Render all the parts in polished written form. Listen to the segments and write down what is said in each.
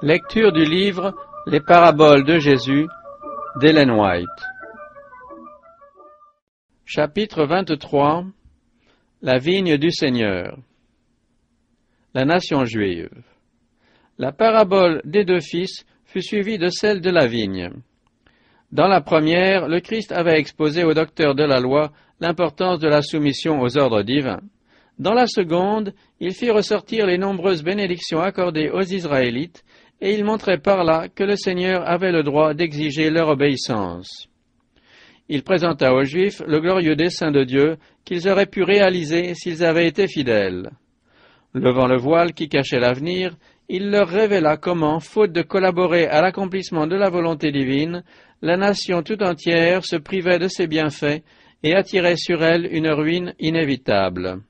Lecture du livre Les paraboles de Jésus d'Ellen White. Chapitre 23. La vigne du Seigneur. La nation juive. La parabole des deux fils fut suivie de celle de la vigne. Dans la première, le Christ avait exposé aux docteurs de la loi l'importance de la soumission aux ordres divins. Dans la seconde, il fit ressortir les nombreuses bénédictions accordées aux Israélites, et il montrait par là que le Seigneur avait le droit d'exiger leur obéissance. Il présenta aux Juifs le glorieux dessein de Dieu qu'ils auraient pu réaliser s'ils avaient été fidèles. Levant le voile qui cachait l'avenir, il leur révéla comment, faute de collaborer à l'accomplissement de la volonté divine, la nation tout entière se privait de ses bienfaits et attirait sur elle une ruine inévitable.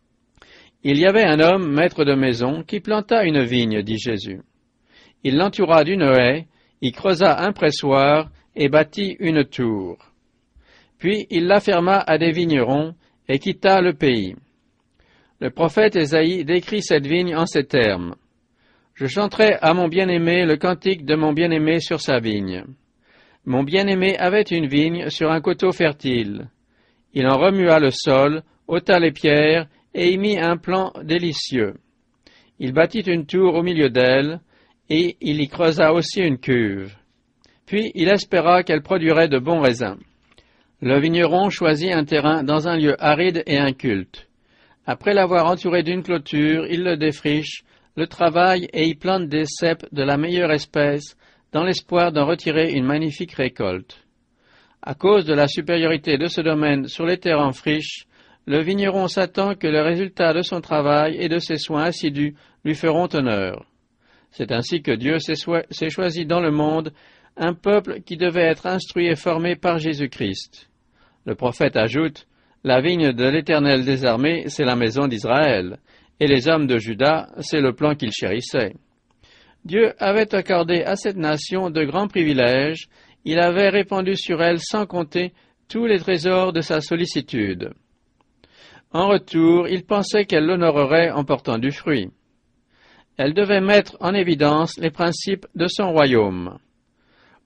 Il y avait un homme, maître de maison, qui planta une vigne, dit Jésus. Il l'entoura d'une haie, y creusa un pressoir et bâtit une tour. Puis il la ferma à des vignerons et quitta le pays. Le prophète Ésaïe décrit cette vigne en ces termes. « Je chanterai à mon bien-aimé le cantique de mon bien-aimé sur sa vigne. Mon bien-aimé avait une vigne sur un coteau fertile. Il en remua le sol, ôta les pierres et y mit un plan délicieux. Il bâtit une tour au milieu d'elle, et il y creusa aussi une cuve. Puis il espéra qu'elle produirait de bons raisins. Le vigneron choisit un terrain dans un lieu aride et inculte. Après l'avoir entouré d'une clôture, il le défriche, le travaille et y plante des cèpes de la meilleure espèce, dans l'espoir d'en retirer une magnifique récolte. À cause de la supériorité de ce domaine sur les terres en friche, le vigneron s'attend que le résultat de son travail et de ses soins assidus lui feront honneur. C'est ainsi que Dieu s'est choisi dans le monde un peuple qui devait être instruit et formé par Jésus-Christ. Le prophète ajoute, « La vigne de l'Éternel des armées, c'est la maison d'Israël, et les hommes de Juda, c'est le plan qu'il chérissait. » Dieu avait accordé à cette nation de grands privilèges, il avait répandu sur elle sans compter tous les trésors de sa sollicitude. En retour, il pensait qu'elle l'honorerait en portant du fruit. Elle devait mettre en évidence les principes de son royaume.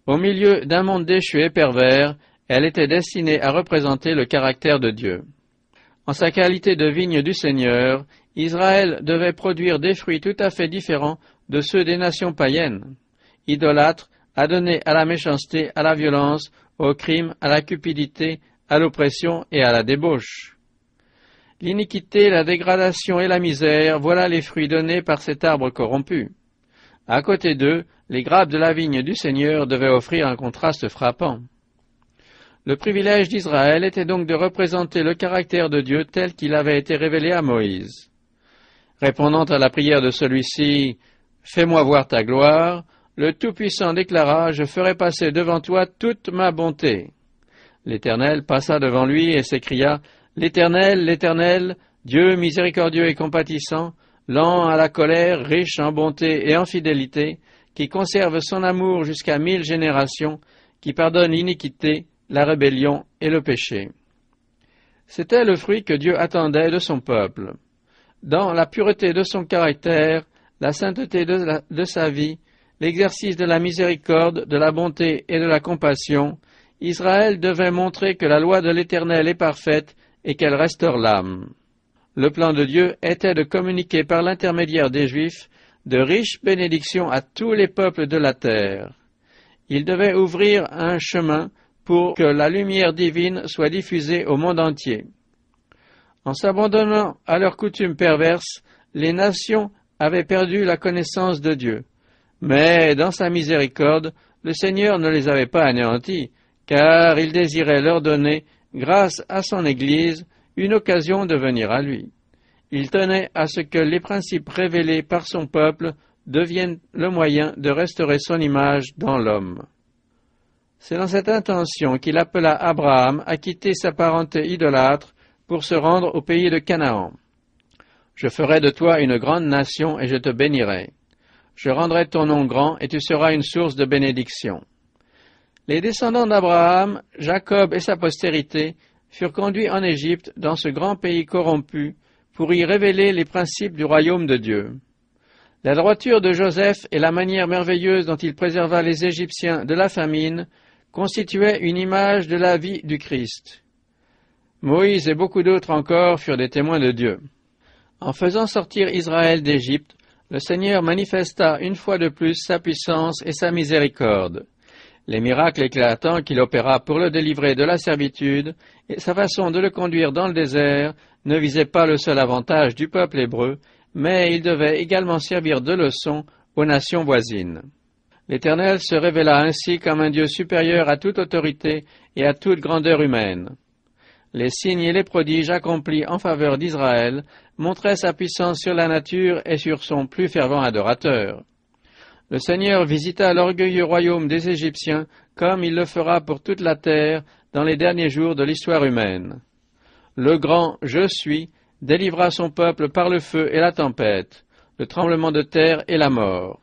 Au milieu d'un monde déchu et pervers, elle était destinée à représenter le caractère de Dieu. En sa qualité de vigne du Seigneur, Israël devait produire des fruits tout à fait différents de ceux des nations païennes, idolâtres, adonnés à la méchanceté, à la violence, au crime, à la cupidité, à l'oppression et à la débauche. L'iniquité, la dégradation et la misère, voilà les fruits donnés par cet arbre corrompu. À côté d'eux, les grappes de la vigne du Seigneur devaient offrir un contraste frappant. Le privilège d'Israël était donc de représenter le caractère de Dieu tel qu'il avait été révélé à Moïse. Répondant à la prière de celui-ci, « Fais-moi voir ta gloire », le Tout-Puissant déclara, « Je ferai passer devant toi toute ma bonté. » L'Éternel passa devant lui et s'écria, « L'Éternel, l'Éternel, Dieu miséricordieux et compatissant, lent à la colère, riche en bonté et en fidélité, qui conserve son amour jusqu'à 1000 générations, qui pardonne l'iniquité, la rébellion et le péché. » C'était le fruit que Dieu attendait de son peuple. Dans la pureté de son caractère, la sainteté de sa vie, l'exercice de la miséricorde, de la bonté et de la compassion, Israël devait montrer que la loi de l'Éternel est parfaite et qu'elle restaure l'âme. Le plan de Dieu était de communiquer par l'intermédiaire des Juifs de riches bénédictions à tous les peuples de la terre. Il devait ouvrir un chemin pour que la lumière divine soit diffusée au monde entier. En s'abandonnant à leurs coutumes perverses, les nations avaient perdu la connaissance de Dieu. Mais dans sa miséricorde, le Seigneur ne les avait pas anéantis, car il désirait leur donner, grâce à son Église, une occasion de venir à lui. Il tenait à ce que les principes révélés par son peuple deviennent le moyen de restaurer son image dans l'homme. C'est dans cette intention qu'il appela Abraham à quitter sa parenté idolâtre pour se rendre au pays de Canaan. « Je ferai de toi une grande nation et je te bénirai. Je rendrai ton nom grand et tu seras une source de bénédiction. » Les descendants d'Abraham, Jacob et sa postérité furent conduits en Égypte dans ce grand pays corrompu pour y révéler les principes du royaume de Dieu. La droiture de Joseph et la manière merveilleuse dont il préserva les Égyptiens de la famine constituaient une image de la vie du Christ. Moïse et beaucoup d'autres encore furent des témoins de Dieu. En faisant sortir Israël d'Égypte, le Seigneur manifesta une fois de plus sa puissance et sa miséricorde. Les miracles éclatants qu'il opéra pour le délivrer de la servitude et sa façon de le conduire dans le désert ne visaient pas le seul avantage du peuple hébreu, mais ils devaient également servir de leçon aux nations voisines. L'Éternel se révéla ainsi comme un Dieu supérieur à toute autorité et à toute grandeur humaine. Les signes et les prodiges accomplis en faveur d'Israël montraient sa puissance sur la nature et sur son plus fervent adorateur. Le Seigneur visita l'orgueilleux royaume des Égyptiens comme il le fera pour toute la terre dans les derniers jours de l'histoire humaine. Le grand « Je suis » délivra son peuple par le feu et la tempête, le tremblement de terre et la mort.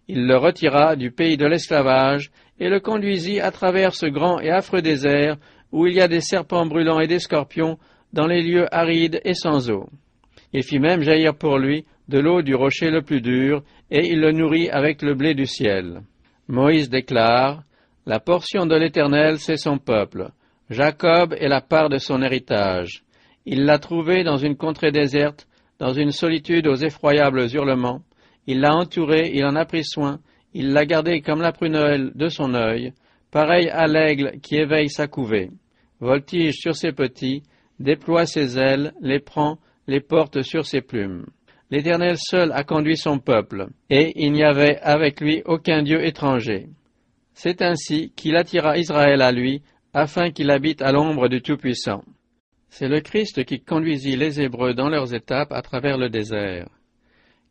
Il le retira du pays de l'esclavage et le conduisit à travers ce grand et affreux désert où il y a des serpents brûlants et des scorpions dans les lieux arides et sans eau. Il fit même jaillir pour lui de l'eau du rocher le plus dur, et il le nourrit avec le blé du ciel. Moïse déclare, « La portion de l'Éternel, c'est son peuple. Jacob est la part de son héritage. Il l'a trouvé dans une contrée déserte, dans une solitude aux effroyables hurlements. Il l'a entouré, il en a pris soin, il l'a gardé comme la prunelle de son œil, pareil à l'aigle qui éveille sa couvée. Voltige sur ses petits, déploie ses ailes, les prend, les porte sur ses plumes. L'Éternel seul a conduit son peuple, et il n'y avait avec lui aucun Dieu étranger. C'est ainsi qu'il attira Israël à lui, afin qu'il habite à l'ombre du Tout-Puissant. C'est le Christ qui conduisit les Hébreux dans leurs étapes à travers le désert.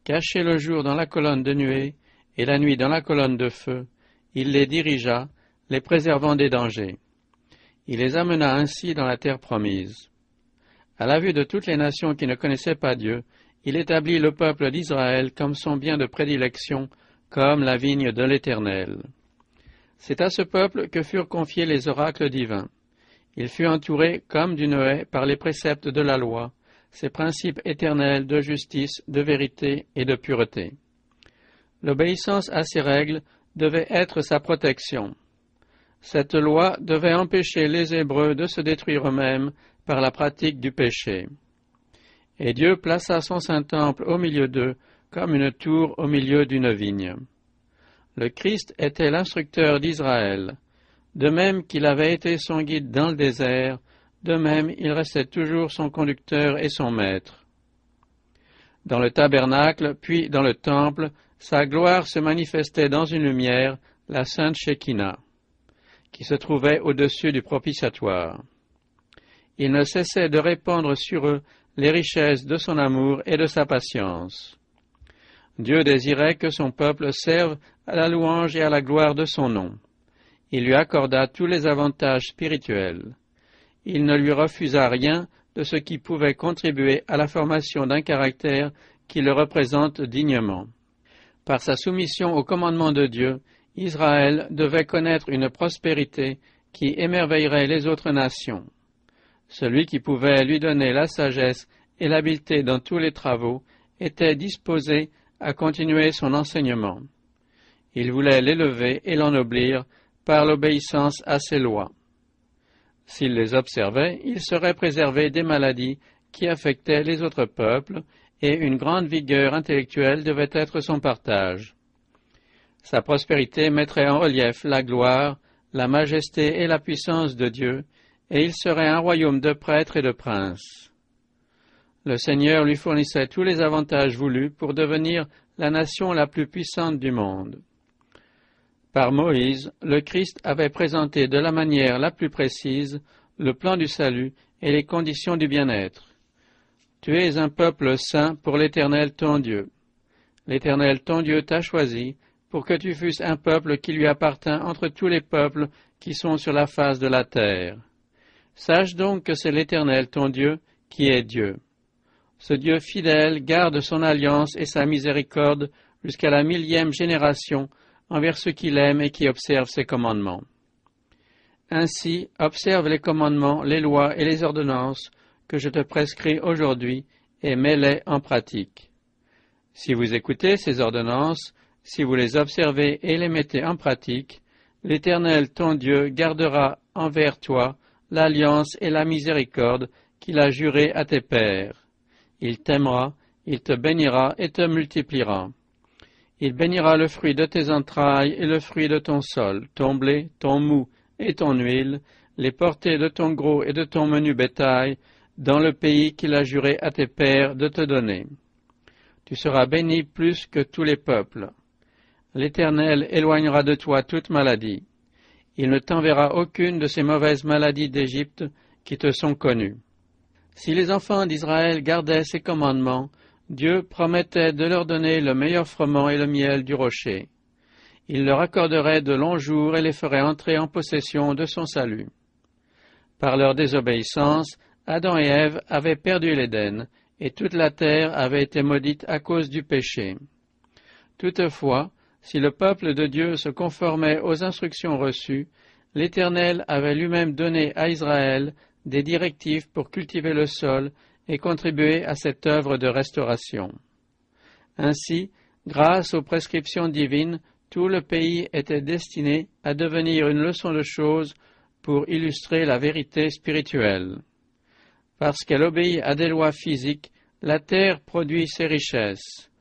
Caché le jour dans la colonne de nuée, et la nuit dans la colonne de feu, il les dirigea, les préservant des dangers. Il les amena ainsi dans la terre promise. À la vue de toutes les nations qui ne connaissaient pas Dieu, il établit le peuple d'Israël comme son bien de prédilection, comme la vigne de l'Éternel. C'est à ce peuple que furent confiés les oracles divins. Il fut entouré comme d'une haie par les préceptes de la loi, ses principes éternels de justice, de vérité et de pureté. L'obéissance à ces règles devait être sa protection. Cette loi devait empêcher les Hébreux de se détruire eux-mêmes par la pratique du péché. Et Dieu plaça son Saint-Temple au milieu d'eux, comme une tour au milieu d'une vigne. Le Christ était l'instructeur d'Israël. De même qu'il avait été son guide dans le désert, de même il restait toujours son conducteur et son maître. Dans le tabernacle, puis dans le temple, sa gloire se manifestait dans une lumière, la sainte Shekinah, qui se trouvait au-dessus du propitiatoire. Il ne cessait de répandre sur eux les richesses de son amour et de sa patience. Dieu désirait que son peuple serve à la louange et à la gloire de son nom. Il lui accorda tous les avantages spirituels. Il ne lui refusa rien de ce qui pouvait contribuer à la formation d'un caractère qui le représente dignement. Par sa soumission au commandement de Dieu, Israël devait connaître une prospérité qui émerveillerait les autres nations. Celui qui pouvait lui donner la sagesse et l'habileté dans tous les travaux était disposé à continuer son enseignement. Il voulait l'élever et l'ennoblir par l'obéissance à ses lois. S'il les observait, il serait préservé des maladies qui affectaient les autres peuples, et une grande vigueur intellectuelle devait être son partage. Sa prospérité mettrait en relief la gloire, la majesté et la puissance de Dieu, et il serait un royaume de prêtres et de princes. Le Seigneur lui fournissait tous les avantages voulus pour devenir la nation la plus puissante du monde. Par Moïse, le Christ avait présenté de la manière la plus précise le plan du salut et les conditions du bien-être. Tu es un peuple saint pour l'Éternel ton Dieu. L'Éternel ton Dieu t'a choisi pour que tu fusses un peuple qui lui appartint entre tous les peuples qui sont sur la face de la terre. Sache donc que c'est l'Éternel ton Dieu qui est Dieu. Ce Dieu fidèle garde son alliance et sa miséricorde jusqu'à la 1000e génération envers ceux qui l'aiment et qui observent ses commandements. Ainsi, observe les commandements, les lois et les ordonnances que je te prescris aujourd'hui et mets-les en pratique. Si vous écoutez ces ordonnances, si vous les observez et les mettez en pratique, l'Éternel ton Dieu gardera envers toi l'alliance et la miséricorde qu'il a jurée à tes pères. Il t'aimera, il te bénira et te multipliera. Il bénira le fruit de tes entrailles et le fruit de ton sol, ton blé, ton mou et ton huile, les portées de ton gros et de ton menu bétail, dans le pays qu'il a juré à tes pères de te donner. Tu seras béni plus que tous les peuples. L'Éternel éloignera de toi toute maladie. Il ne t'enverra aucune de ces mauvaises maladies d'Égypte qui te sont connues. Si les enfants d'Israël gardaient ces commandements, Dieu promettait de leur donner le meilleur froment et le miel du rocher. Il leur accorderait de longs jours et les ferait entrer en possession de son salut. Par leur désobéissance, Adam et Ève avaient perdu l'Éden, et toute la terre avait été maudite à cause du péché. Toutefois, si le peuple de Dieu se conformait aux instructions reçues, l'Éternel avait lui-même donné à Israël des directives pour cultiver le sol et contribuer à cette œuvre de restauration. Ainsi, grâce aux prescriptions divines, tout le pays était destiné à devenir une leçon de choses pour illustrer la vérité spirituelle. Parce qu'elle obéit à des lois physiques, la terre produit ses richesses.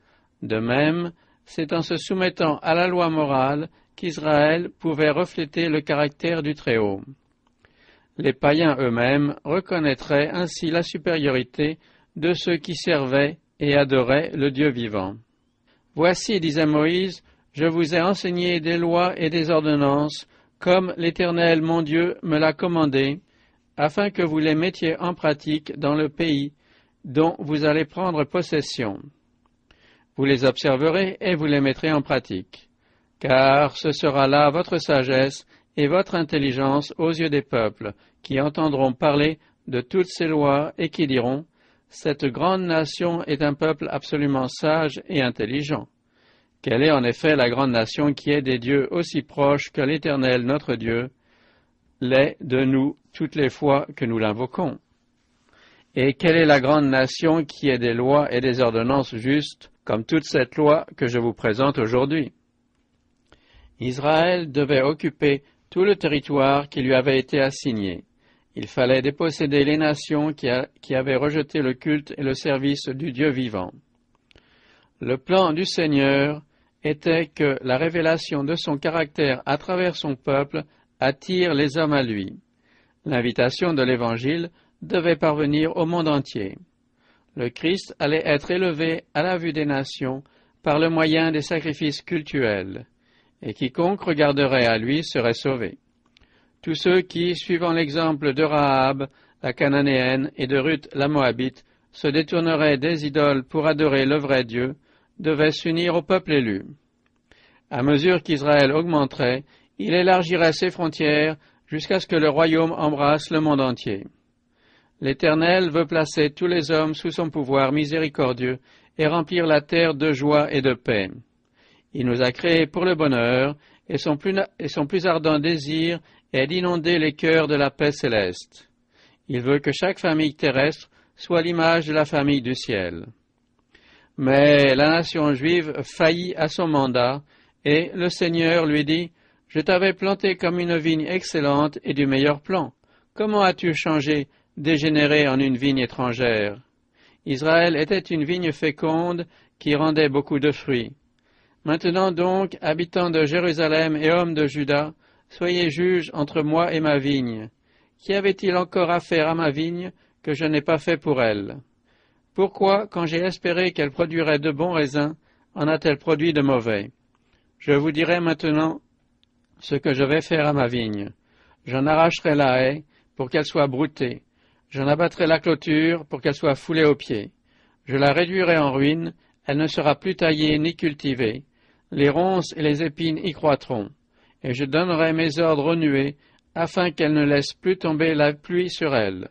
De même, c'est en se soumettant à la loi morale qu'Israël pouvait refléter le caractère du Très-Haut. Les païens eux-mêmes reconnaîtraient ainsi la supériorité de ceux qui servaient et adoraient le Dieu vivant. Voici, disait Moïse, je vous ai enseigné des lois et des ordonnances, comme l'Éternel mon Dieu me l'a commandé, afin que vous les mettiez en pratique dans le pays dont vous allez prendre possession. Vous les observerez et vous les mettrez en pratique, car ce sera là votre sagesse et votre intelligence aux yeux des peuples, qui entendront parler de toutes ces lois et qui diront « Cette grande nation est un peuple absolument sage et intelligent. » Quelle est en effet la grande nation qui est des dieux aussi proches que l'Éternel notre Dieu l'est de nous toutes les fois que nous l'invoquons? Et quelle est la grande nation qui est des lois et des ordonnances justes, comme toute cette loi que je vous présente aujourd'hui? Israël devait occuper tout le territoire qui lui avait été assigné. Il fallait déposséder les nations qui avaient rejeté le culte et le service du Dieu vivant. Le plan du Seigneur était que la révélation de son caractère à travers son peuple attire les hommes à lui. L'invitation de l'Évangile devait parvenir au monde entier. Le Christ allait être élevé à la vue des nations par le moyen des sacrifices cultuels, et quiconque regarderait à lui serait sauvé. Tous ceux qui, suivant l'exemple de Rahab, la Cananéenne, et de Ruth, la Moabite, se détourneraient des idoles pour adorer le vrai Dieu, devaient s'unir au peuple élu. À mesure qu'Israël augmenterait, il élargirait ses frontières jusqu'à ce que le royaume embrasse le monde entier. L'Éternel veut placer tous les hommes sous son pouvoir miséricordieux et remplir la terre de joie et de paix. Il nous a créés pour le bonheur, et son plus ardent désir est d'inonder les cœurs de la paix céleste. Il veut que chaque famille terrestre soit l'image de la famille du ciel. Mais la nation juive faillit à son mandat, et le Seigneur lui dit, « Je t'avais planté comme une vigne excellente et du meilleur plan. Comment as-tu changé, dégénéré en une vigne étrangère? » Israël était une vigne féconde qui rendait beaucoup de fruits. Maintenant donc, habitants de Jérusalem et hommes de Juda, soyez juges entre moi et ma vigne. Qu'y avait-il encore à faire à ma vigne que je n'ai pas fait pour elle? Pourquoi, quand j'ai espéré qu'elle produirait de bons raisins, en a-t-elle produit de mauvais? Je vous dirai maintenant ce que je vais faire à ma vigne. J'en arracherai la haie pour qu'elle soit broutée. J'en abattrai la clôture pour qu'elle soit foulée aux pieds. Je la réduirai en ruine, elle ne sera plus taillée ni cultivée. Les ronces et les épines y croîtront. Et je donnerai mes ordres aux nuées, afin qu'elles ne laissent plus tomber la pluie sur elles.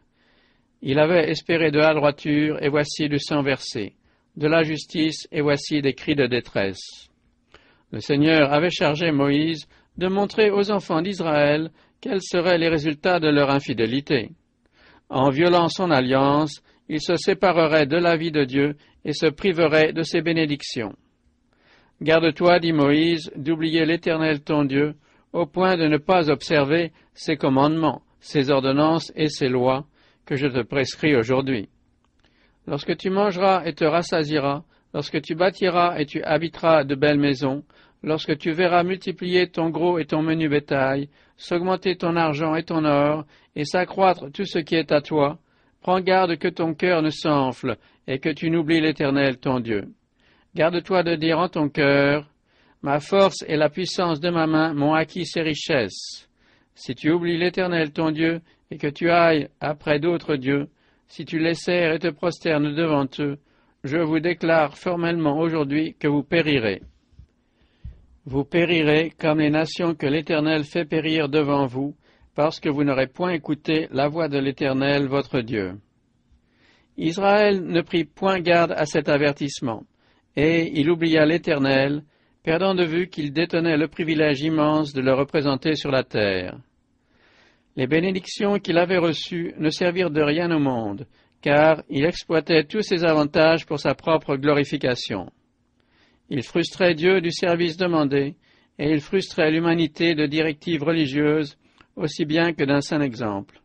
Il avait espéré de la droiture, et voici du sang versé, de la justice, et voici des cris de détresse. Le Seigneur avait chargé Moïse de montrer aux enfants d'Israël quels seraient les résultats de leur infidélité. En violant son alliance, il se séparerait de la vie de Dieu et se priverait de ses bénédictions. Garde-toi, dit Moïse, d'oublier l'Éternel ton Dieu, au point de ne pas observer ses commandements, ses ordonnances et ses lois que je te prescris aujourd'hui. Lorsque tu mangeras et te rassasieras, lorsque tu bâtiras et tu habiteras de belles maisons, lorsque tu verras multiplier ton gros et ton menu bétail, s'augmenter ton argent et ton or, et s'accroître tout ce qui est à toi, prends garde que ton cœur ne s'enfle et que tu n'oublies l'Éternel ton Dieu. Garde-toi de dire en ton cœur, « Ma force et la puissance de ma main m'ont acquis ces richesses. » Si tu oublies l'Éternel ton Dieu et que tu ailles après d'autres dieux, si tu les sers et te prosternes devant eux, je vous déclare formellement aujourd'hui que vous périrez. Vous périrez comme les nations que l'Éternel fait périr devant vous, parce que vous n'aurez point écouté la voix de l'Éternel votre Dieu. Israël ne prit point garde à cet avertissement, et il oublia l'Éternel, perdant de vue qu'il détenait le privilège immense de le représenter sur la terre. Les bénédictions qu'il avait reçues ne servirent de rien au monde, car il exploitait tous ses avantages pour sa propre glorification. Il frustrait Dieu du service demandé, et il frustrait l'humanité de directives religieuses, aussi bien que d'un saint exemple.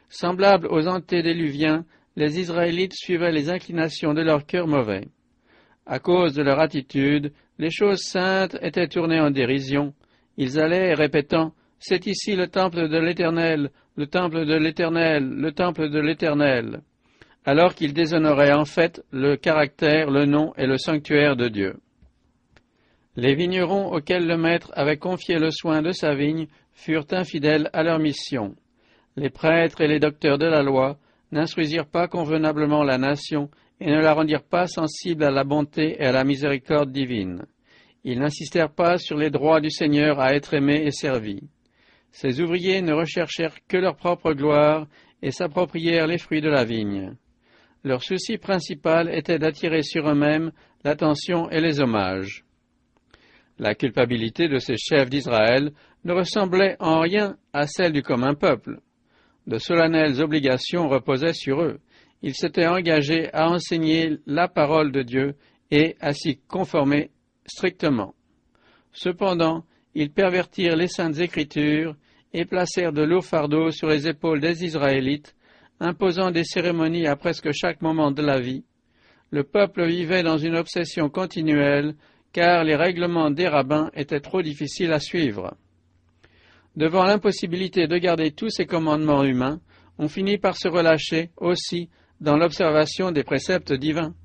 Semblables aux antédiluviens, les Israélites suivaient les inclinations de leur cœur mauvais. À cause de leur attitude, les choses saintes étaient tournées en dérision. Ils allaient répétant « C'est ici le temple de l'Éternel, le temple de l'Éternel, le temple de l'Éternel », alors qu'ils déshonoraient en fait le caractère, le nom et le sanctuaire de Dieu. Les vignerons auxquels le maître avait confié le soin de sa vigne furent infidèles à leur mission. Les prêtres et les docteurs de la loi n'instruisirent pas convenablement la nation et ne la rendirent pas sensible à la bonté et à la miséricorde divine. Ils n'insistèrent pas sur les droits du Seigneur à être aimé et servi. Ces ouvriers ne recherchèrent que leur propre gloire et s'approprièrent les fruits de la vigne. Leur souci principal était d'attirer sur eux-mêmes l'attention et les hommages. La culpabilité de ces chefs d'Israël ne ressemblait en rien à celle du commun peuple. De solennelles obligations reposaient sur eux. Ils s'étaient engagés à enseigner la parole de Dieu et à s'y conformer strictement. Cependant, ils pervertirent les saintes Écritures et placèrent de lourds fardeaux sur les épaules des Israélites, imposant des cérémonies à presque chaque moment de la vie. Le peuple vivait dans une obsession continuelle, car les règlements des rabbins étaient trop difficiles à suivre. Devant l'impossibilité de garder tous ces commandements humains, on finit par se relâcher aussi dans l'observation des préceptes divins.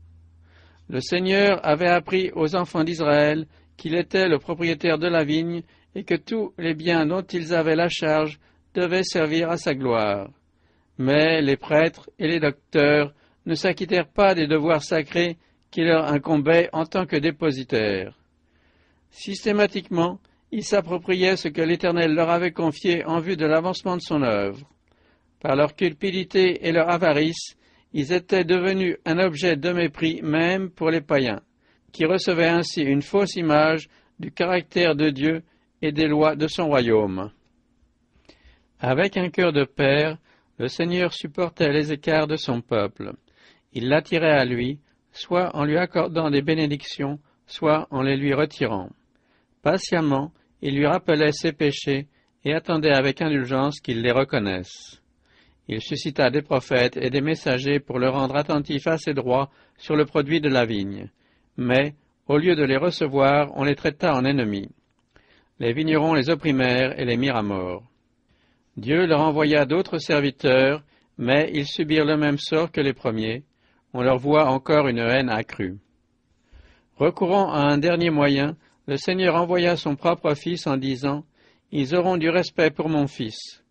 Le Seigneur avait appris aux enfants d'Israël qu'il était le propriétaire de la vigne et que tous les biens dont ils avaient la charge devaient servir à sa gloire. Mais les prêtres et les docteurs ne s'acquittèrent pas des devoirs sacrés qui leur incombaient en tant que dépositaires. Systématiquement, ils s'appropriaient ce que l'Éternel leur avait confié en vue de l'avancement de son œuvre. Par leur cupidité et leur avarice, ils étaient devenus un objet de mépris même pour les païens, qui recevaient ainsi une fausse image du caractère de Dieu et des lois de son royaume. Avec un cœur de père, le Seigneur supportait les écarts de son peuple. Il l'attirait à lui, soit en lui accordant des bénédictions, soit en les lui retirant. Patiemment, il lui rappelait ses péchés et attendait avec indulgence qu'il les reconnaisse. Il suscita des prophètes et des messagers pour le rendre attentif à ses droits sur le produit de la vigne. Mais, au lieu de les recevoir, on les traita en ennemis. Les vignerons les opprimèrent et les mirent à mort. Dieu leur envoya d'autres serviteurs, mais ils subirent le même sort que les premiers. On leur voua encore une haine accrue. Recourant à un dernier moyen, le Seigneur envoya son propre Fils en disant « Ils auront du respect pour mon Fils ».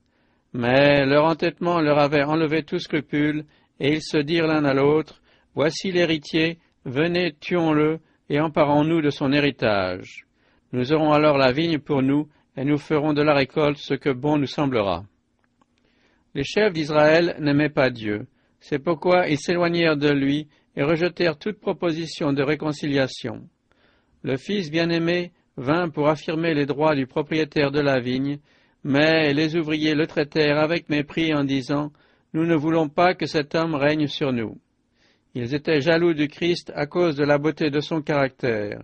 Mais leur entêtement leur avait enlevé tout scrupule, et ils se dirent l'un à l'autre « Voici l'héritier, venez, tuons-le, et emparons-nous de son héritage. Nous aurons alors la vigne pour nous, et nous ferons de la récolte ce que bon nous semblera. » Les chefs d'Israël n'aimaient pas Dieu. C'est pourquoi ils s'éloignèrent de lui et rejetèrent toute proposition de réconciliation. Le Fils bien-aimé vint pour affirmer les droits du propriétaire de la vigne, mais les ouvriers le traitèrent avec mépris en disant « nous ne voulons pas que cet homme règne sur nous. Ils étaient jaloux du Christ à cause de la beauté de son caractère.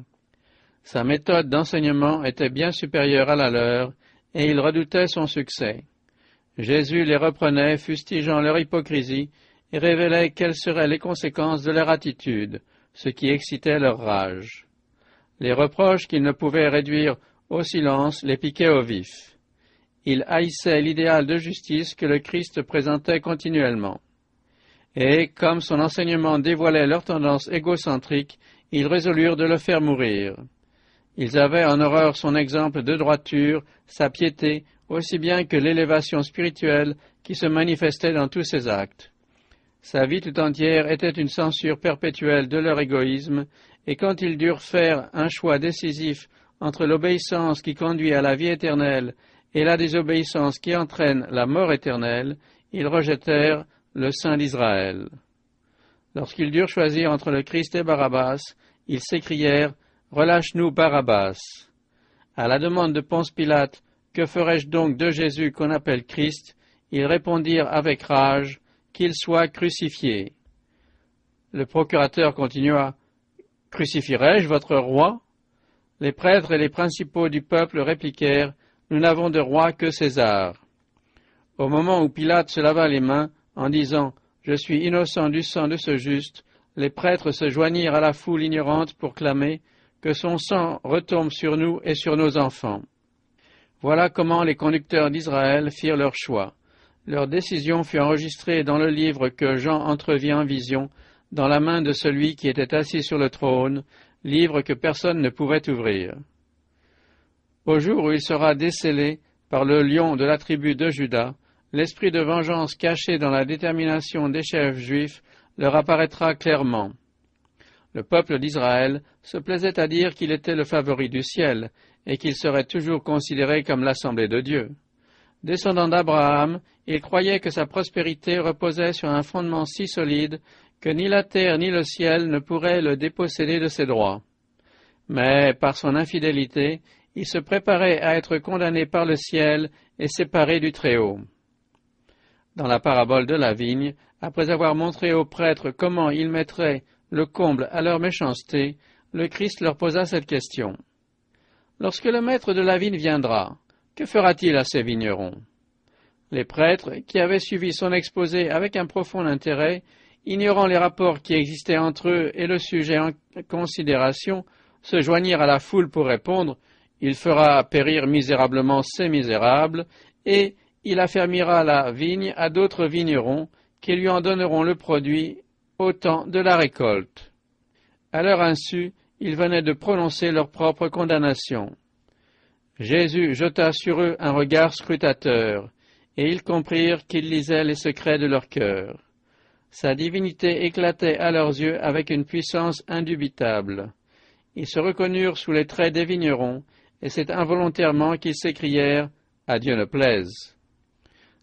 Sa méthode d'enseignement était bien supérieure à la leur, et ils redoutaient son succès. Jésus les reprenait, fustigeant leur hypocrisie, et révélait quelles seraient les conséquences de leur attitude, ce qui excitait leur rage. Les reproches qu'ils ne pouvaient réduire au silence les piquaient au vif. Ils haïssaient l'idéal de justice que le Christ présentait continuellement. Et, comme son enseignement dévoilait leur tendance égocentrique, ils résolurent de le faire mourir. Ils avaient en horreur son exemple de droiture, sa piété, aussi bien que l'élévation spirituelle qui se manifestait dans tous ses actes. Sa vie tout entière était une censure perpétuelle de leur égoïsme, et quand ils durent faire un choix décisif entre l'obéissance qui conduit à la vie éternelle et la désobéissance qui entraîne la mort éternelle, ils rejetèrent le Saint d'Israël. Lorsqu'ils durent choisir entre le Christ et Barabbas, ils s'écrièrent « Relâche-nous Barabbas !» À la demande de Ponce Pilate, « Que ferai-je donc de Jésus qu'on appelle Christ ?» Ils répondirent avec rage « Qu'il soit crucifié !» Le procurateur continua « Crucifierai-je votre roi ?» Les prêtres et les principaux du peuple répliquèrent « Nous n'avons de roi que César !» Au moment où Pilate se lava les mains, en disant « Je suis innocent du sang de ce juste », les prêtres se joignirent à la foule ignorante pour clamer « Que son sang retombe sur nous et sur nos enfants ». Voilà comment les conducteurs d'Israël firent leur choix. Leur décision fut enregistrée dans le livre que Jean entrevit en vision, dans la main de celui qui était assis sur le trône, livre que personne ne pouvait ouvrir. Au jour où il sera décellé par le lion de la tribu de Juda, l'esprit de vengeance caché dans la détermination des chefs juifs leur apparaîtra clairement. Le peuple d'Israël se plaisait à dire qu'il était le favori du ciel et qu'il serait toujours considéré comme l'assemblée de Dieu. Descendant d'Abraham, il croyait que sa prospérité reposait sur un fondement si solide que ni la terre ni le ciel ne pourraient le déposséder de ses droits. Mais, par son infidélité, il se préparait à être condamné par le ciel et séparé du Très-Haut. Dans la parabole de la vigne, après avoir montré aux prêtres comment ils mettraient le comble à leur méchanceté, le Christ leur posa cette question. « Lorsque le maître de la vigne viendra, que fera-t-il à ces vignerons ?» Les prêtres, qui avaient suivi son exposé avec un profond intérêt, ignorant les rapports qui existaient entre eux et le sujet en considération, se joignirent à la foule pour répondre « Il fera périr misérablement ces misérables, et il affermira la vigne à d'autres vignerons, qui lui en donneront le produit au temps de la récolte. » À leur insu, ils venaient de prononcer leur propre condamnation. Jésus jeta sur eux un regard scrutateur, et ils comprirent qu'il lisait les secrets de leur cœur. Sa divinité éclatait à leurs yeux avec une puissance indubitable. Ils se reconnurent sous les traits des vignerons, et c'est involontairement qu'ils s'écrièrent « À Dieu ne plaise ».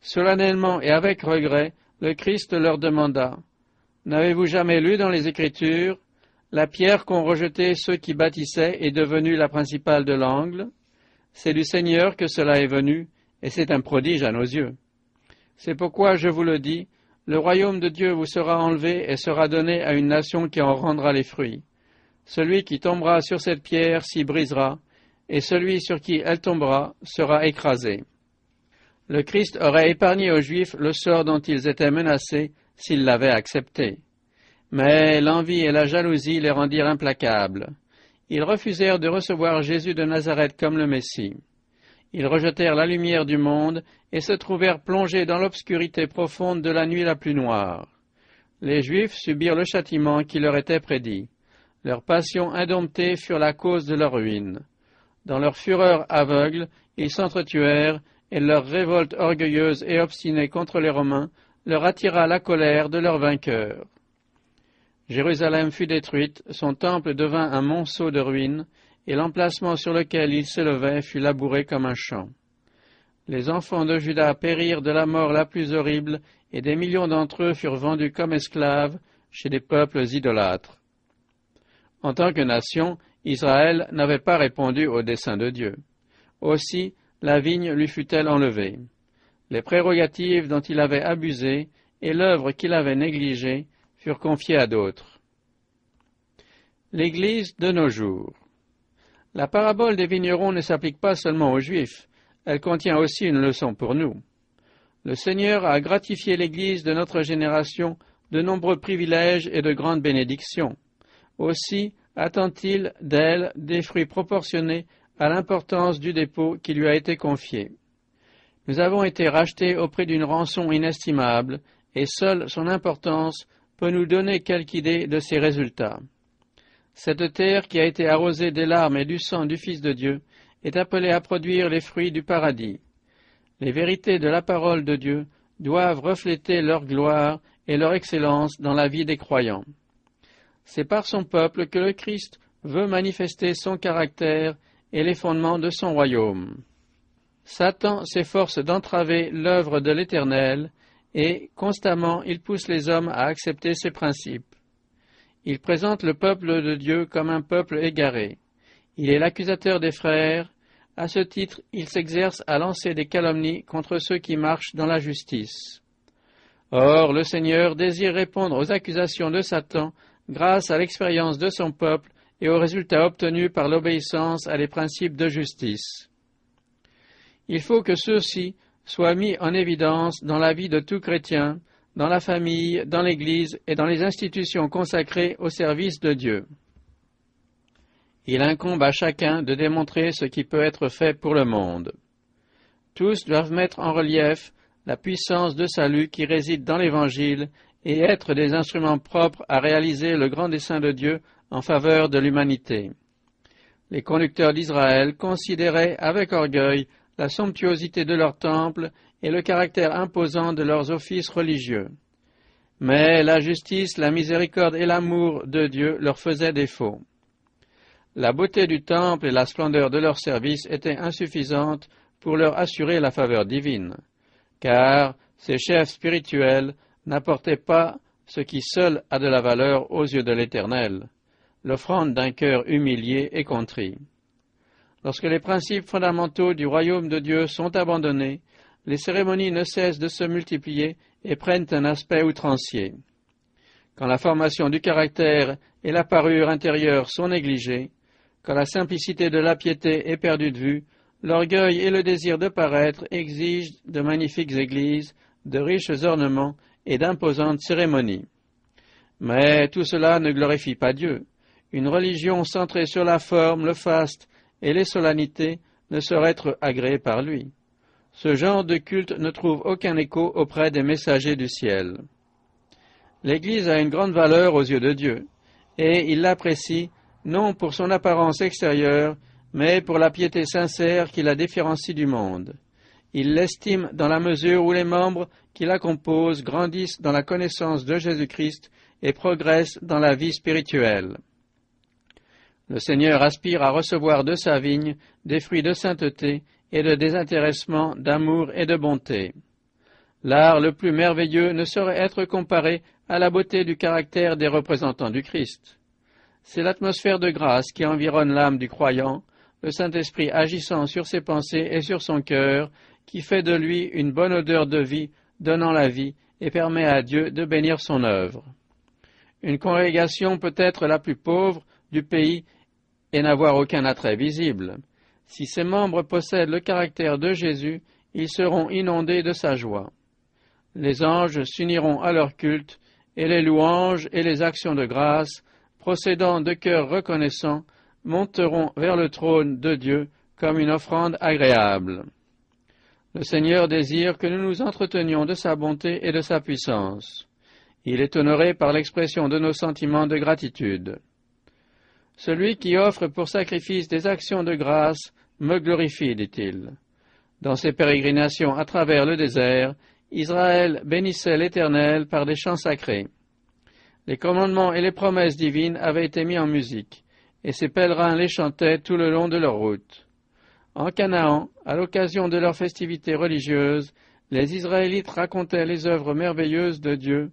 Solennellement et avec regret, le Christ leur demanda « N'avez-vous jamais lu dans les Écritures, la pierre qu'ont rejetée ceux qui bâtissaient est devenue la principale de l'angle? C'est du Seigneur que cela est venu, et c'est un prodige à nos yeux. C'est pourquoi je vous le dis, le royaume de Dieu vous sera enlevé et sera donné à une nation qui en rendra les fruits. Celui qui tombera sur cette pierre s'y brisera, et celui sur qui elle tombera sera écrasé. » Le Christ aurait épargné aux Juifs le sort dont ils étaient menacés s'ils l'avaient accepté. Mais l'envie et la jalousie les rendirent implacables. Ils refusèrent de recevoir Jésus de Nazareth comme le Messie. Ils rejetèrent la lumière du monde et se trouvèrent plongés dans l'obscurité profonde de la nuit la plus noire. Les Juifs subirent le châtiment qui leur était prédit. Leurs passions indomptées furent la cause de leur ruine. Dans leur fureur aveugle, ils s'entretuèrent, et leur révolte orgueilleuse et obstinée contre les Romains leur attira la colère de leurs vainqueurs. Jérusalem fut détruite, son temple devint un monceau de ruines, et l'emplacement sur lequel il s'élevait fut labouré comme un champ. Les enfants de Juda périrent de la mort la plus horrible, et des millions d'entre eux furent vendus comme esclaves chez des peuples idolâtres. En tant que nation, Israël n'avait pas répondu au dessein de Dieu. Aussi, la vigne lui fut-elle enlevée. Les prérogatives dont il avait abusé et l'œuvre qu'il avait négligée furent confiées à d'autres. L'Église de nos jours. La parabole des vignerons ne s'applique pas seulement aux Juifs, elle contient aussi une leçon pour nous. Le Seigneur a gratifié l'Église de notre génération de nombreux privilèges et de grandes bénédictions. Aussi attend-il d'elle des fruits proportionnés à l'importance du dépôt qui lui a été confié. Nous avons été rachetés au prix d'une rançon inestimable, et seule son importance peut nous donner quelque idée de ses résultats. Cette terre qui a été arrosée des larmes et du sang du Fils de Dieu est appelée à produire les fruits du paradis. Les vérités de la parole de Dieu doivent refléter leur gloire et leur excellence dans la vie des croyants. C'est par son peuple que le Christ veut manifester son caractère et les fondements de son royaume. Satan s'efforce d'entraver l'œuvre de l'Éternel et constamment il pousse les hommes à accepter ses principes. Il présente le peuple de Dieu comme un peuple égaré. Il est l'accusateur des frères. À ce titre, il s'exerce à lancer des calomnies contre ceux qui marchent dans la justice. Or, le Seigneur désire répondre aux accusations de Satan grâce à l'expérience de son peuple et aux résultats obtenus par l'obéissance à les principes de justice. Il faut que ceux-ci soient mis en évidence dans la vie de tout chrétien, dans la famille, dans l'Église et dans les institutions consacrées au service de Dieu. Il incombe à chacun de démontrer ce qui peut être fait pour le monde. Tous doivent mettre en relief la puissance de salut qui réside dans l'Évangile et être des instruments propres à réaliser le grand dessein de Dieu en faveur de l'humanité. Les conducteurs d'Israël considéraient avec orgueil la somptuosité de leur temple et le caractère imposant de leurs offices religieux. Mais la justice, la miséricorde et l'amour de Dieu leur faisaient défaut. La beauté du temple et la splendeur de leur service étaient insuffisantes pour leur assurer la faveur divine, car ces chefs spirituels n'apportaient pas ce qui seul a de la valeur aux yeux de l'Éternel, l'offrande d'un cœur humilié et contrit. Lorsque les principes fondamentaux du royaume de Dieu sont abandonnés, les cérémonies ne cessent de se multiplier et prennent un aspect outrancier. Quand la formation du caractère et la parure intérieure sont négligées, quand la simplicité de la piété est perdue de vue, l'orgueil et le désir de paraître exigent de magnifiques églises, de riches ornements et d'imposantes cérémonies. Mais tout cela ne glorifie pas Dieu. Une religion centrée sur la forme, le faste et les solennités ne saurait être agréée par lui. Ce genre de culte ne trouve aucun écho auprès des messagers du ciel. L'Église a une grande valeur aux yeux de Dieu, et il l'apprécie non pour son apparence extérieure, mais pour la piété sincère qui la différencie du monde. Il l'estime dans la mesure où les membres qui la composent grandissent dans la connaissance de Jésus-Christ et progressent dans la vie spirituelle. Le Seigneur aspire à recevoir de sa vigne des fruits de sainteté et de désintéressement, d'amour et de bonté. L'art le plus merveilleux ne saurait être comparé à la beauté du caractère des représentants du Christ. C'est l'atmosphère de grâce qui environne l'âme du croyant, le Saint-Esprit agissant sur ses pensées et sur son cœur, qui fait de lui une bonne odeur de vie, donnant la vie, et permet à Dieu de bénir son œuvre. Une congrégation peut être la plus pauvre du pays et n'avoir aucun attrait visible. Si ses membres possèdent le caractère de Jésus, ils seront inondés de sa joie. Les anges s'uniront à leur culte, et les louanges et les actions de grâce, procédant de cœurs reconnaissants, monteront vers le trône de Dieu comme une offrande agréable. Le Seigneur désire que nous nous entretenions de sa bonté et de sa puissance. Il est honoré par l'expression de nos sentiments de gratitude. Celui qui offre pour sacrifice des actions de grâce me glorifie, dit-il. Dans ses pérégrinations à travers le désert, Israël bénissait l'Éternel par des chants sacrés. Les commandements et les promesses divines avaient été mis en musique, et ses pèlerins les chantaient tout le long de leur route. En Canaan, à l'occasion de leurs festivités religieuses, les Israélites racontaient les œuvres merveilleuses de Dieu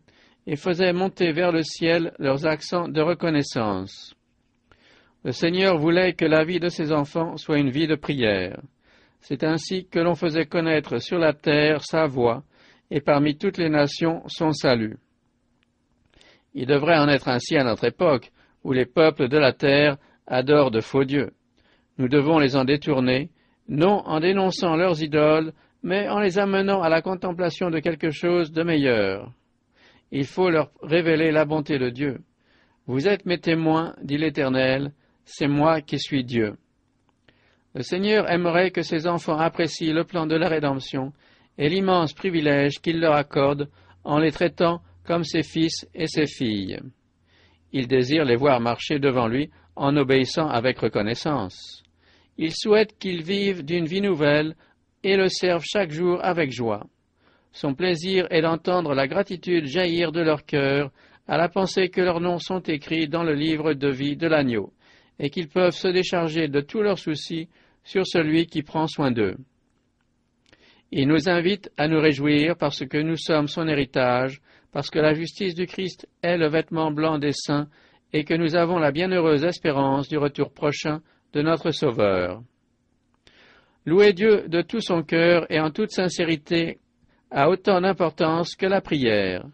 et faisaient monter vers le ciel leurs accents de reconnaissance. Le Seigneur voulait que la vie de ses enfants soit une vie de prière. C'est ainsi que l'on faisait connaître sur la terre sa voix, et parmi toutes les nations son salut. Il devrait en être ainsi à notre époque, où les peuples de la terre adorent de faux dieux. Nous devons les en détourner, non en dénonçant leurs idoles, mais en les amenant à la contemplation de quelque chose de meilleur. Il faut leur révéler la bonté de Dieu. Vous êtes mes témoins, dit l'Éternel, c'est moi qui suis Dieu. Le Seigneur aimerait que ses enfants apprécient le plan de la rédemption et l'immense privilège qu'il leur accorde en les traitant comme ses fils et ses filles. Il désire les voir marcher devant lui en obéissant avec reconnaissance. Il souhaite qu'ils vivent d'une vie nouvelle et le servent chaque jour avec joie. Son plaisir est d'entendre la gratitude jaillir de leur cœur à la pensée que leurs noms sont écrits dans le livre de vie de l'agneau et qu'ils peuvent se décharger de tous leurs soucis sur celui qui prend soin d'eux. Il nous invite à nous réjouir parce que nous sommes son héritage, parce que la justice du Christ est le vêtement blanc des saints et que nous avons la bienheureuse espérance du retour prochain de notre Sauveur. Louer Dieu de tout son cœur et en toute sincérité a autant d'importance que la prière.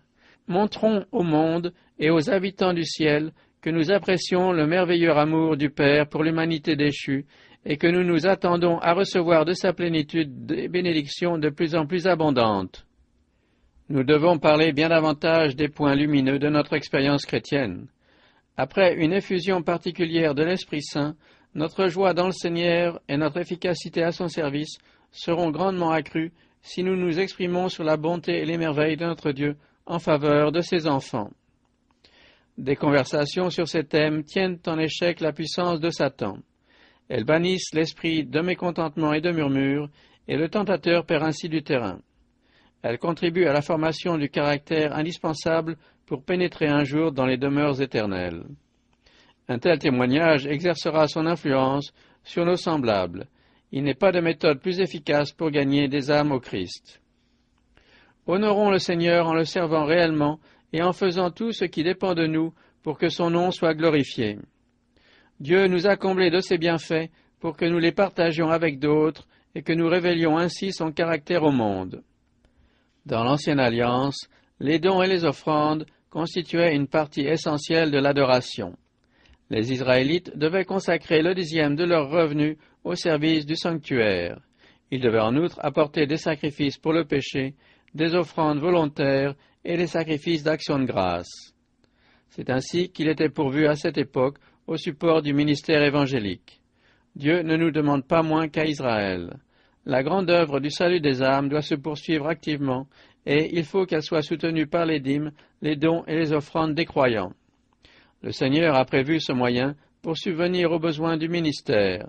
Montrons au monde et aux habitants du ciel que nous apprécions le merveilleux amour du Père pour l'humanité déchue et que nous nous attendons à recevoir de sa plénitude des bénédictions de plus en plus abondantes. Nous devons parler bien davantage des points lumineux de notre expérience chrétienne. Après une effusion particulière de l'Esprit Saint, notre joie dans le Seigneur et notre efficacité à son service seront grandement accrues si nous nous exprimons sur la bonté et les merveilles de notre Dieu en faveur de ses enfants. Des conversations sur ces thèmes tiennent en échec la puissance de Satan. Elles bannissent l'esprit de mécontentement et de murmure, et le tentateur perd ainsi du terrain. Elles contribuent à la formation du caractère indispensable pour pénétrer un jour dans les demeures éternelles. Un tel témoignage exercera son influence sur nos semblables. Il n'est pas de méthode plus efficace pour gagner des âmes au Christ. Honorons le Seigneur en le servant réellement et en faisant tout ce qui dépend de nous pour que son nom soit glorifié. Dieu nous a comblés de ses bienfaits pour que nous les partagions avec d'autres et que nous révélions ainsi son caractère au monde. Dans l'Ancienne Alliance, les dons et les offrandes constituaient une partie essentielle de l'adoration. Les Israélites devaient consacrer le 10e de leurs revenus au service du sanctuaire. Ils devaient en outre apporter des sacrifices pour le péché, des offrandes volontaires et des sacrifices d'action de grâce. C'est ainsi qu'il était pourvu à cette époque au support du ministère évangélique. Dieu ne nous demande pas moins qu'à Israël. La grande œuvre du salut des âmes doit se poursuivre activement et il faut qu'elle soit soutenue par les dîmes, les dons et les offrandes des croyants. Le Seigneur a prévu ce moyen pour subvenir aux besoins du ministère.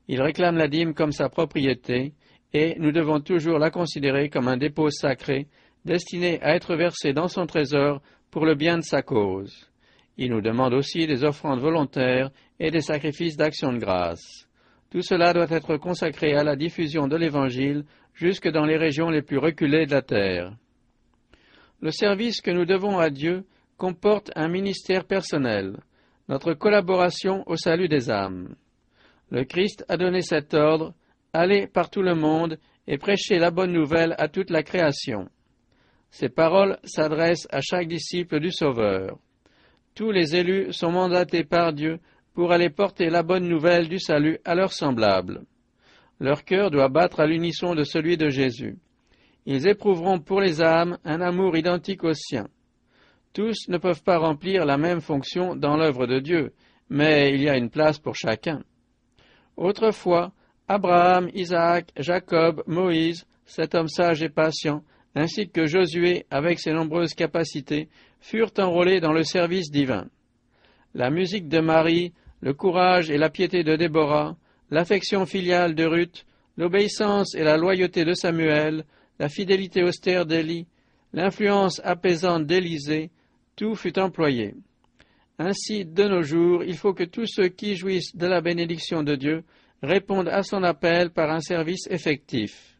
Il réclame la dîme comme sa propriété et nous devons toujours la considérer comme un dépôt sacré destiné à être versé dans son trésor pour le bien de sa cause. Il nous demande aussi des offrandes volontaires et des sacrifices d'action de grâce. Tout cela doit être consacré à la diffusion de l'Évangile jusque dans les régions les plus reculées de la terre. Le service que nous devons à Dieu comporte un ministère personnel, notre collaboration au salut des âmes. Le Christ a donné cet ordre, allez par tout le monde et prêchez la bonne nouvelle à toute la création. Ces paroles s'adressent à chaque disciple du Sauveur. Tous les élus sont mandatés par Dieu pour aller porter la bonne nouvelle du salut à leurs semblables. Leur cœur doit battre à l'unisson de celui de Jésus. Ils éprouveront pour les âmes un amour identique au sien. Tous ne peuvent pas remplir la même fonction dans l'œuvre de Dieu, mais il y a une place pour chacun. Autrefois, Abraham, Isaac, Jacob, Moïse, cet homme sage et patient, ainsi que Josué avec ses nombreuses capacités, furent enrôlés dans le service divin. La musique de Marie, le courage et la piété de Déborah, l'affection filiale de Ruth, l'obéissance et la loyauté de Samuel, la fidélité austère d'Élie, l'influence apaisante d'Élisée, tout fut employé. Ainsi, de nos jours, il faut que tous ceux qui jouissent de la bénédiction de Dieu répondent à son appel par un service effectif.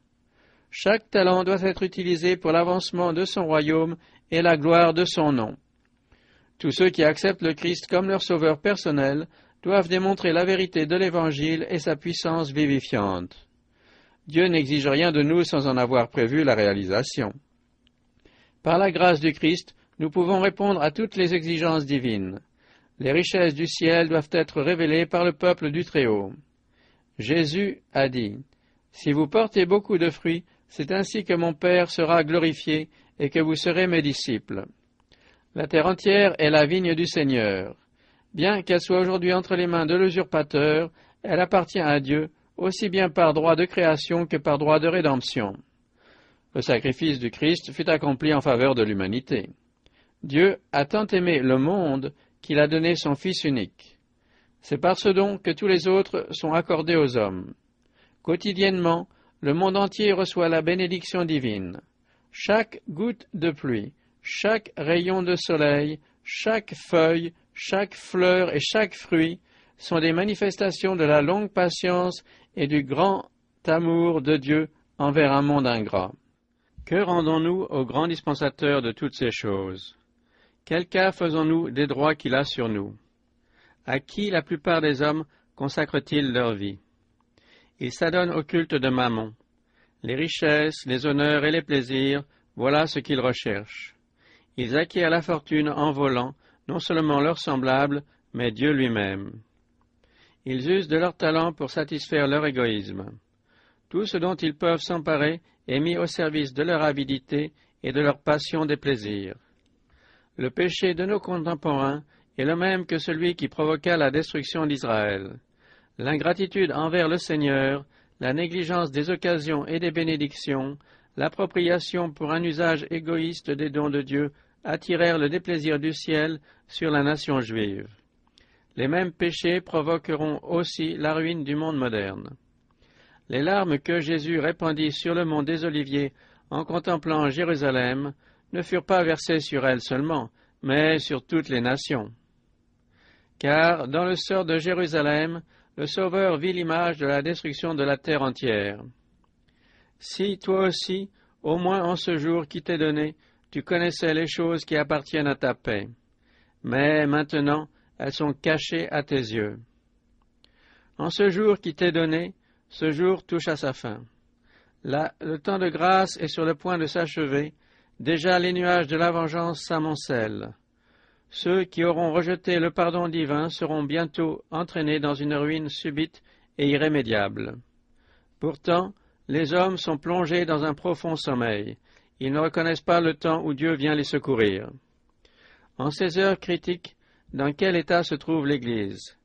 Chaque talent doit être utilisé pour l'avancement de son royaume et la gloire de son nom. Tous ceux qui acceptent le Christ comme leur sauveur personnel doivent démontrer la vérité de l'Évangile et sa puissance vivifiante. Dieu n'exige rien de nous sans en avoir prévu la réalisation. Par la grâce du Christ, nous pouvons répondre à toutes les exigences divines. Les richesses du ciel doivent être révélées par le peuple du Très-Haut. Jésus a dit, « Si vous portez beaucoup de fruits, c'est ainsi que mon Père sera glorifié et que vous serez mes disciples. » La terre entière est la vigne du Seigneur. Bien qu'elle soit aujourd'hui entre les mains de l'usurpateur, elle appartient à Dieu, aussi bien par droit de création que par droit de rédemption. Le sacrifice du Christ fut accompli en faveur de l'humanité. Dieu a tant aimé le monde qu'il a donné son Fils unique. C'est par ce don que tous les autres sont accordés aux hommes. Quotidiennement, le monde entier reçoit la bénédiction divine. Chaque goutte de pluie, chaque rayon de soleil, chaque feuille, chaque fleur et chaque fruit sont des manifestations de la longue patience et du grand amour de Dieu envers un monde ingrat. Que rendons-nous au grand dispensateur de toutes ces choses? Quel cas faisons-nous des droits qu'il a sur nous? À qui la plupart des hommes consacrent-ils leur vie? Ils s'adonnent au culte de Mammon. Les richesses, les honneurs et les plaisirs, voilà ce qu'ils recherchent. Ils acquièrent la fortune en volant, non seulement leurs semblables, mais Dieu lui-même. Ils usent de leur talent pour satisfaire leur égoïsme. Tout ce dont ils peuvent s'emparer est mis au service de leur avidité et de leur passion des plaisirs. Le péché de nos contemporains est le même que celui qui provoqua la destruction d'Israël. L'ingratitude envers le Seigneur, la négligence des occasions et des bénédictions, l'appropriation pour un usage égoïste des dons de Dieu attirèrent le déplaisir du ciel sur la nation juive. Les mêmes péchés provoqueront aussi la ruine du monde moderne. Les larmes que Jésus répandit sur le mont des Oliviers en contemplant Jérusalem ne furent pas versées sur elle seulement, mais sur toutes les nations. Car dans le sort de Jérusalem, le Sauveur vit l'image de la destruction de la terre entière. Si toi aussi, au moins en ce jour qui t'est donné, tu connaissais les choses qui appartiennent à ta paix, mais maintenant elles sont cachées à tes yeux. En ce jour qui t'est donné, ce jour touche à sa fin. Là, le temps de grâce est sur le point de s'achever, déjà les nuages de la vengeance s'amoncellent. Ceux qui auront rejeté le pardon divin seront bientôt entraînés dans une ruine subite et irrémédiable. Pourtant, les hommes sont plongés dans un profond sommeil. Ils ne reconnaissent pas le temps où Dieu vient les secourir. En ces heures critiques, dans quel état se trouve l'Église?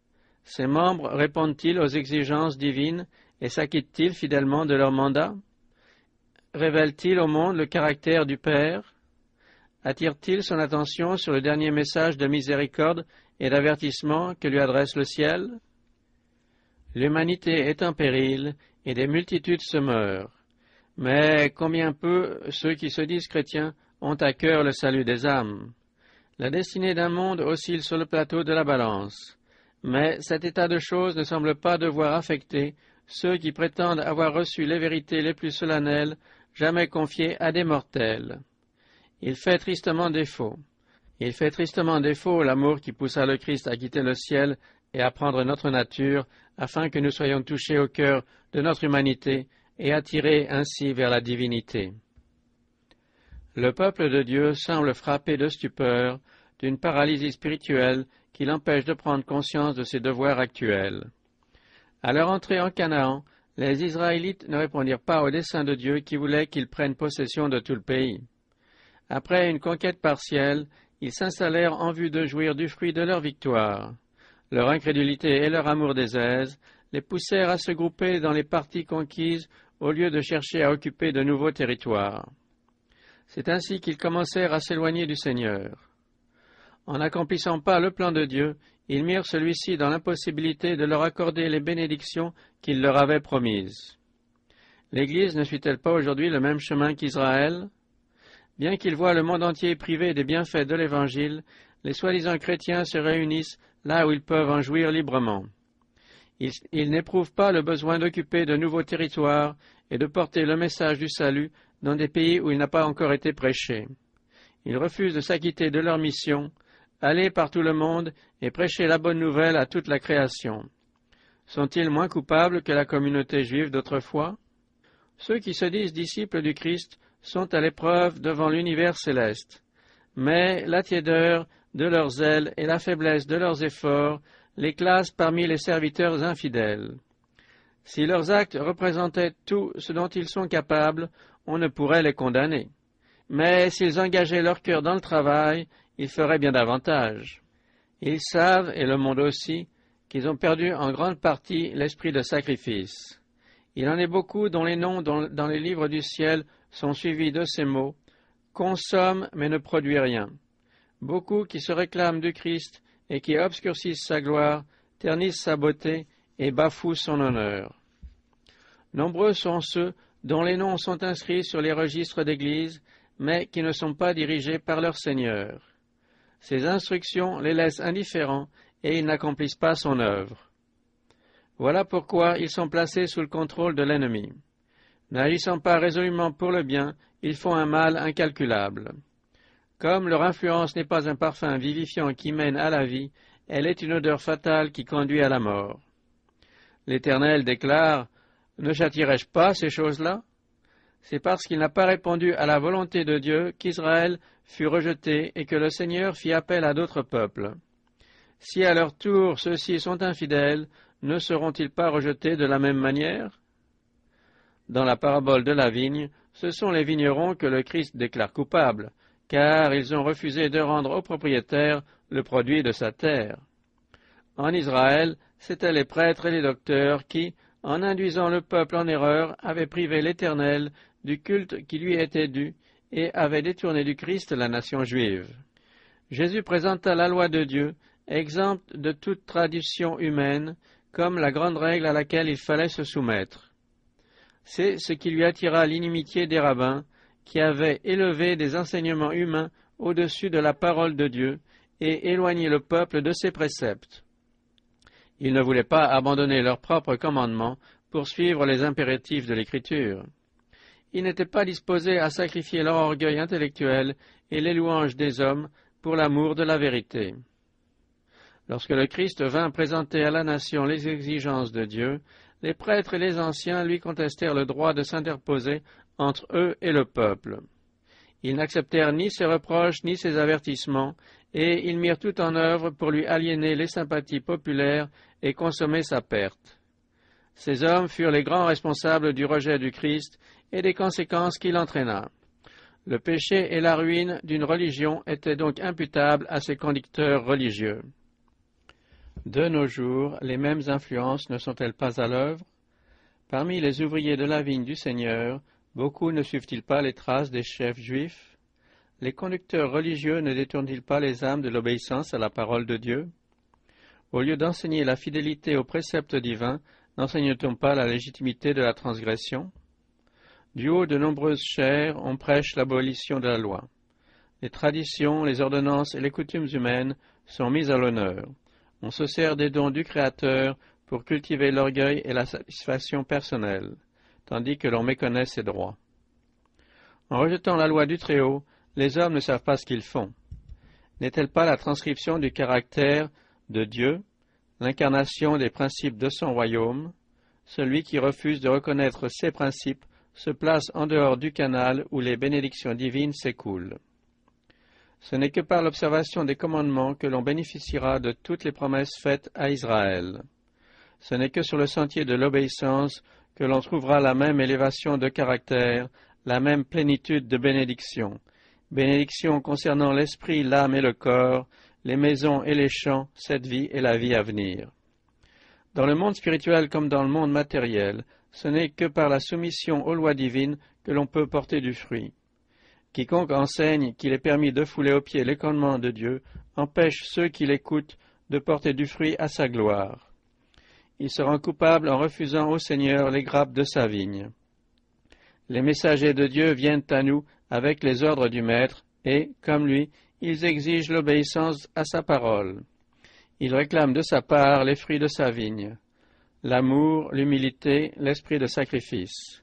Ses membres répondent-ils aux exigences divines et s'acquittent-ils fidèlement de leur mandat? Révèlent-ils au monde le caractère du Père? Attire-t-il son attention sur le dernier message de miséricorde et d'avertissement que lui adresse le ciel? L'humanité est en péril et des multitudes se meurent. Mais combien peu ceux qui se disent chrétiens ont à cœur le salut des âmes? La destinée d'un monde oscille sur le plateau de la balance. Mais cet état de choses ne semble pas devoir affecter ceux qui prétendent avoir reçu les vérités les plus solennelles jamais confiées à des mortels. Il fait tristement défaut. Il fait tristement défaut l'amour qui poussa le Christ à quitter le ciel et à prendre notre nature, afin que nous soyons touchés au cœur de notre humanité et attirés ainsi vers la divinité. Le peuple de Dieu semble frappé de stupeur, d'une paralysie spirituelle qui l'empêche de prendre conscience de ses devoirs actuels. À leur entrée en Canaan, les Israélites ne répondirent pas au dessein de Dieu qui voulait qu'ils prennent possession de tout le pays. Après une conquête partielle, ils s'installèrent en vue de jouir du fruit de leur victoire. Leur incrédulité et leur amour des aises les poussèrent à se grouper dans les parties conquises au lieu de chercher à occuper de nouveaux territoires. C'est ainsi qu'ils commencèrent à s'éloigner du Seigneur. En n'accomplissant pas le plan de Dieu, ils mirent celui-ci dans l'impossibilité de leur accorder les bénédictions qu'il leur avait promises. L'Église ne suit-elle pas aujourd'hui le même chemin qu'Israël? Bien qu'ils voient le monde entier privé des bienfaits de l'Évangile, les soi-disant chrétiens se réunissent là où ils peuvent en jouir librement. Ils n'éprouvent pas le besoin d'occuper de nouveaux territoires et de porter le message du salut dans des pays où il n'a pas encore été prêché. Ils refusent de s'acquitter de leur mission, aller par tout le monde et prêcher la bonne nouvelle à toute la création. Sont-ils moins coupables que la communauté juive d'autrefois? Ceux qui se disent disciples du Christ sont à l'épreuve devant l'univers céleste. Mais la tiédeur de leurs ailes et la faiblesse de leurs efforts les classent parmi les serviteurs infidèles. Si leurs actes représentaient tout ce dont ils sont capables, on ne pourrait les condamner. Mais s'ils engageaient leur cœur dans le travail, ils feraient bien davantage. Ils savent, et le monde aussi, qu'ils ont perdu en grande partie l'esprit de sacrifice. Il en est beaucoup dont les noms dans les livres du ciel sont suivis de ces mots « consomme mais ne produit rien ». Beaucoup qui se réclament du Christ et qui obscurcissent sa gloire, ternissent sa beauté et bafouent son honneur. Nombreux sont ceux dont les noms sont inscrits sur les registres d'Église, mais qui ne sont pas dirigés par leur Seigneur. Ses instructions les laissent indifférents et ils n'accomplissent pas son œuvre. Voilà pourquoi ils sont placés sous le contrôle de l'ennemi. N'agissant pas résolument pour le bien, ils font un mal incalculable. Comme leur influence n'est pas un parfum vivifiant qui mène à la vie, elle est une odeur fatale qui conduit à la mort. L'Éternel déclare « Ne châtierai-je pas ces choses-là » C'est parce qu'il n'a pas répondu à la volonté de Dieu qu'Israël fut rejeté et que le Seigneur fit appel à d'autres peuples. Si à leur tour ceux-ci sont infidèles, ne seront-ils pas rejetés de la même manière? Dans la parabole de la vigne, ce sont les vignerons que le Christ déclare coupables, car ils ont refusé de rendre au propriétaire le produit de sa terre. En Israël, c'étaient les prêtres et les docteurs qui, en induisant le peuple en erreur, avaient privé l'Éternel du culte qui lui était dû et avaient détourné du Christ la nation juive. Jésus présenta la loi de Dieu, exempte de toute tradition humaine, comme la grande règle à laquelle il fallait se soumettre. C'est ce qui lui attira l'inimitié des rabbins, qui avaient élevé des enseignements humains au-dessus de la parole de Dieu et éloigné le peuple de ses préceptes. Ils ne voulaient pas abandonner leurs propres commandements pour suivre les impératifs de l'Écriture. Ils n'étaient pas disposés à sacrifier leur orgueil intellectuel et les louanges des hommes pour l'amour de la vérité. Lorsque le Christ vint présenter à la nation les exigences de Dieu, les prêtres et les anciens lui contestèrent le droit de s'interposer entre eux et le peuple. Ils n'acceptèrent ni ses reproches ni ses avertissements, et ils mirent tout en œuvre pour lui aliéner les sympathies populaires et consommer sa perte. Ces hommes furent les grands responsables du rejet du Christ et des conséquences qu'il entraîna. Le péché et la ruine d'une religion étaient donc imputables à ces conducteurs religieux. De nos jours, les mêmes influences ne sont-elles pas à l'œuvre? Parmi les ouvriers de la vigne du Seigneur, beaucoup ne suivent-ils pas les traces des chefs juifs? Les conducteurs religieux ne détournent-ils pas les âmes de l'obéissance à la parole de Dieu? Au lieu d'enseigner la fidélité aux préceptes divins, n'enseigne-t-on pas la légitimité de la transgression? Du haut de nombreuses chaires, on prêche l'abolition de la loi. Les traditions, les ordonnances et les coutumes humaines sont mises à l'honneur. On se sert des dons du Créateur pour cultiver l'orgueil et la satisfaction personnelle, tandis que l'on méconnaît ses droits. En rejetant la loi du Très-Haut, les hommes ne savent pas ce qu'ils font. N'est-elle pas la transcription du caractère de Dieu, l'incarnation des principes de son royaume? Celui qui refuse de reconnaître ces principes se place en dehors du canal où les bénédictions divines s'écoulent. Ce n'est que par l'observation des commandements que l'on bénéficiera de toutes les promesses faites à Israël. Ce n'est que sur le sentier de l'obéissance que l'on trouvera la même élévation de caractère, la même plénitude de bénédictions. Bénédictions concernant l'esprit, l'âme et le corps, les maisons et les champs, cette vie et la vie à venir. Dans le monde spirituel comme dans le monde matériel, ce n'est que par la soumission aux lois divines que l'on peut porter du fruit. Quiconque enseigne qu'il est permis de fouler aux pieds les commandements de Dieu empêche ceux qui l'écoutent de porter du fruit à sa gloire. Il se rend coupable en refusant au Seigneur les grappes de sa vigne. Les messagers de Dieu viennent à nous avec les ordres du Maître et, comme lui, ils exigent l'obéissance à sa parole. Ils réclament de sa part les fruits de sa vigne, l'amour, l'humilité, l'esprit de sacrifice.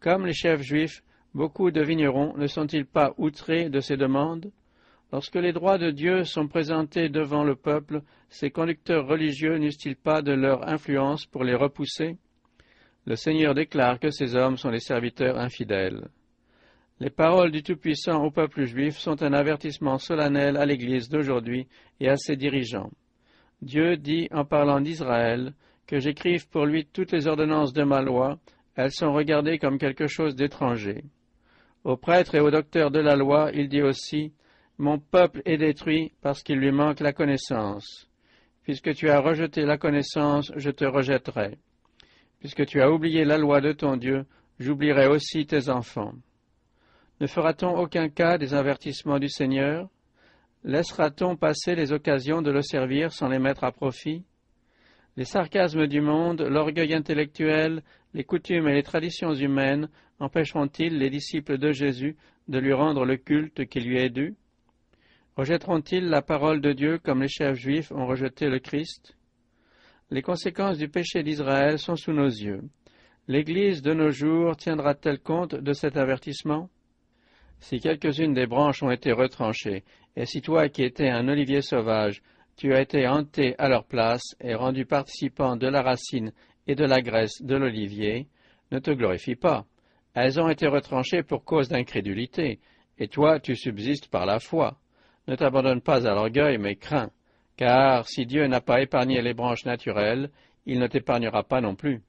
Comme les chefs juifs, beaucoup de vignerons ne sont-ils pas outrés de ces demandes? Lorsque les droits de Dieu sont présentés devant le peuple, ces conducteurs religieux n'usent-ils pas de leur influence pour les repousser? Le Seigneur déclare que ces hommes sont les serviteurs infidèles. Les paroles du Tout-Puissant au peuple juif sont un avertissement solennel à l'Église d'aujourd'hui et à ses dirigeants. Dieu dit en parlant d'Israël que j'écrive pour lui toutes les ordonnances de ma loi, elles sont regardées comme quelque chose d'étranger. Aux prêtres et aux docteurs de la loi, il dit aussi, « Mon peuple est détruit parce qu'il lui manque la connaissance. Puisque tu as rejeté la connaissance, je te rejetterai. Puisque tu as oublié la loi de ton Dieu, j'oublierai aussi tes enfants. » Ne fera-t-on aucun cas des avertissements du Seigneur? Laissera-t-on passer les occasions de le servir sans les mettre à profit? Les sarcasmes du monde, l'orgueil intellectuel, les coutumes et les traditions humaines empêcheront-ils les disciples de Jésus de lui rendre le culte qui lui est dû? Rejetteront-ils la parole de Dieu comme les chefs juifs ont rejeté le Christ? Les conséquences du péché d'Israël sont sous nos yeux. L'Église de nos jours tiendra-t-elle compte de cet avertissement? Si quelques-unes des branches ont été retranchées, et si toi qui étais un olivier sauvage, tu as été hanté à leur place et rendu participant de la racine et de la graisse de l'olivier, ne te glorifie pas. Elles ont été retranchées pour cause d'incrédulité, et toi tu subsistes par la foi. Ne t'abandonne pas à l'orgueil, mais crains, car si Dieu n'a pas épargné les branches naturelles, il ne t'épargnera pas non plus.